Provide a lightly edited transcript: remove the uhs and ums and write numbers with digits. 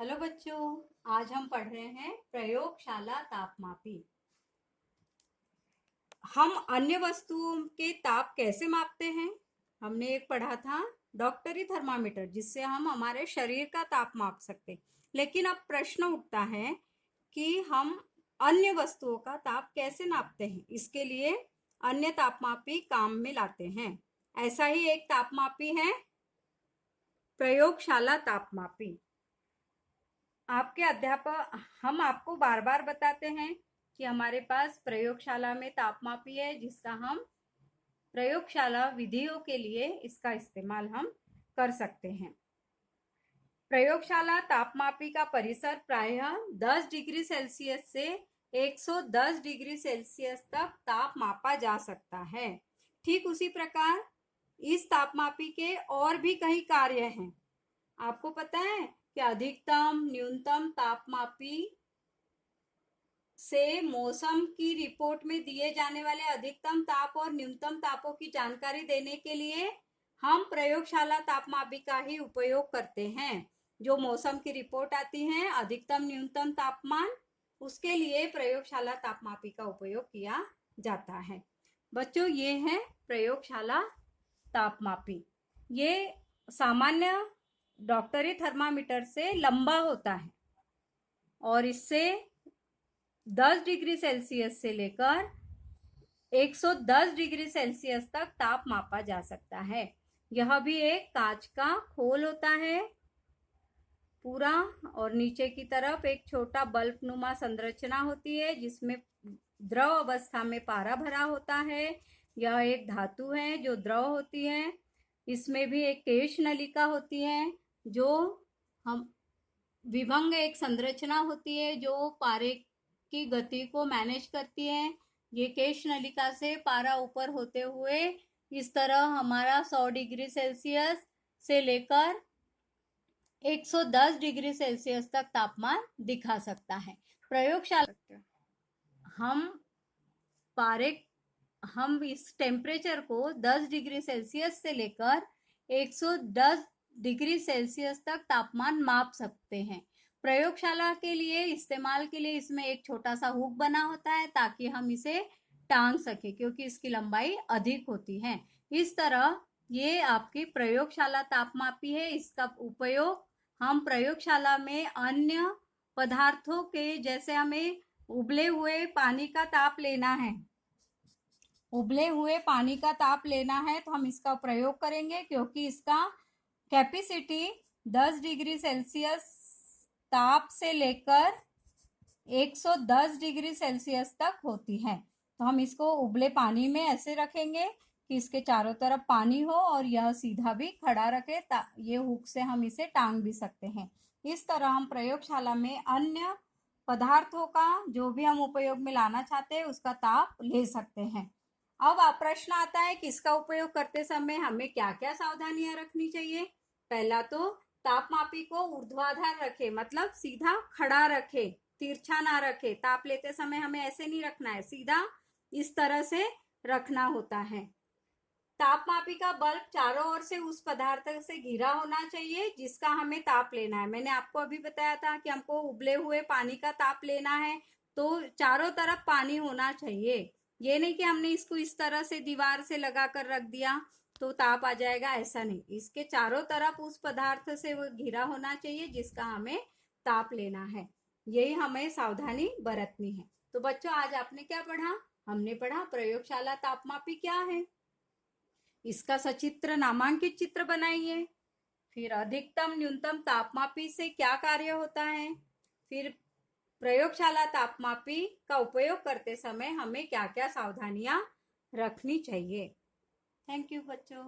Hello बच्चों, आज हम पढ़ रहे हैं प्रयोगशाला तापमापी। हम अन्य वस्तुओं के ताप कैसे मापते हैं? हमने एक पढ़ा था डॉक्टरी थर्मामीटर, जिससे हम हमारे शरीर का ताप माप सकते। लेकिन अब प्रश्न उठता है कि हम अन्य वस्तुओं का ताप कैसे नापते हैं। इसके लिए अन्य तापमापी काम में लाते हैं। ऐसा ही एक तापमापी है प्रयोगशाला तापमापी। आपके अध्यापक हम आपको बार बार बताते हैं कि हमारे पास प्रयोगशाला में तापमापी है, जिसका हम प्रयोगशाला विधियों के लिए इसका इस्तेमाल हम कर सकते हैं। प्रयोगशाला तापमापी का परिसर प्रायः 10 डिग्री सेल्सियस से 110 डिग्री सेल्सियस तक ताप मापा जा सकता है। ठीक उसी प्रकार इस तापमापी के और भी कई कार्य हैं। आपको पता है कि अधिकतम न्यूनतम तापमापी से मौसम की रिपोर्ट में दिए जाने वाले अधिकतम ताप और न्यूनतम तापों की जानकारी देने के लिए हम प्रयोगशाला तापमापी का ही उपयोग करते हैं। जो मौसम की रिपोर्ट आती है अधिकतम न्यूनतम तापमान, उसके लिए प्रयोगशाला तापमापी का उपयोग किया जाता है। बच्चों, ये है प्रयोगशाला तापमापी। ये सामान्य डॉक्टरी थर्मामीटर से लंबा होता है और इससे 10 डिग्री सेल्सियस से लेकर 110 डिग्री सेल्सियस तक ताप मापा जा सकता है। यह भी एक कांच का खोल होता है पूरा, और नीचे की तरफ एक छोटा बल्ब नुमा संरचना होती है जिसमें द्रव अवस्था में पारा भरा होता है। यह एक धातु है जो द्रव होती है। इसमें भी एक केश नलिका होती है जो हम विभंग एक संरचना होती है जो पारे की गति को मैनेज करती है। ये केश नलिका से पारा ऊपर होते हुए इस तरह हमारा 100 डिग्री सेल्सियस से लेकर 110 डिग्री सेल्सियस तक तापमान दिखा सकता है। प्रयोगशाला हम इस टेम्परेचर को 10 डिग्री सेल्सियस से लेकर 110 डिग्री सेल्सियस तक तापमान माप सकते हैं। प्रयोगशाला के लिए इस्तेमाल के लिए इसमें एक छोटा सा हुक बना होता है ताकि हम इसे टांग सके, क्योंकि इसकी लंबाई अधिक होती है। इस तरह ये आपकी प्रयोगशाला तापमापी है। इसका उपयोग हम प्रयोगशाला में अन्य पदार्थों के, जैसे हमें उबले हुए पानी का ताप लेना है, तो हम इसका प्रयोग करेंगे, क्योंकि इसका कैपेसिटी 10 डिग्री सेल्सियस ताप से लेकर 110 डिग्री सेल्सियस तक होती है। तो हम इसको उबले पानी में ऐसे रखेंगे कि इसके चारों तरफ पानी हो और यह सीधा भी खड़ा रखे। ये हुक से हम इसे टांग भी सकते हैं। इस तरह हम प्रयोगशाला में अन्य पदार्थों का जो भी हम उपयोग में लाना चाहते हैं उसका ताप ले सकते हैं। अब प्रश्न आता है कि इसका उपयोग करते समय हमें क्या क्या सावधानियां रखनी चाहिए। पहला तो तापमापी को ऊर्ध्वाधर रखे, मतलब सीधा खड़ा रखे, तिरछा ना रखे। ताप लेते समय हमें ऐसे नहीं रखना है, सीधा इस तरह से रखना होता है। तापमापी का बल्ब चारों ओर से उस पदार्थ से घिरा होना चाहिए जिसका हमें ताप लेना है। मैंने आपको अभी बताया था कि हमको उबले हुए पानी का ताप लेना है, तो चारों तरफ पानी होना चाहिए। ये नहीं कि हमने इसको इस तरह से दीवार से लगा कर रख दिया तो ताप आ जाएगा, ऐसा नहीं। इसके चारों तरफ उस पदार्थ से वो घिरा होना चाहिए जिसका हमें ताप लेना है। यही हमें सावधानी बरतनी है। तो बच्चों, आज आपने क्या पढ़ा? हमने पढ़ा प्रयोगशाला तापमापी क्या है, इसका सचित्र नामांकित चित्र बनाइए। फिर अधिकतम न्यूनतम तापमापी से क्या कार्य होता है। फिर प्रयोगशाला तापमापी का उपयोग करते समय हमें क्या क्या सावधानियां रखनी चाहिए। थैंक यू बच्चों।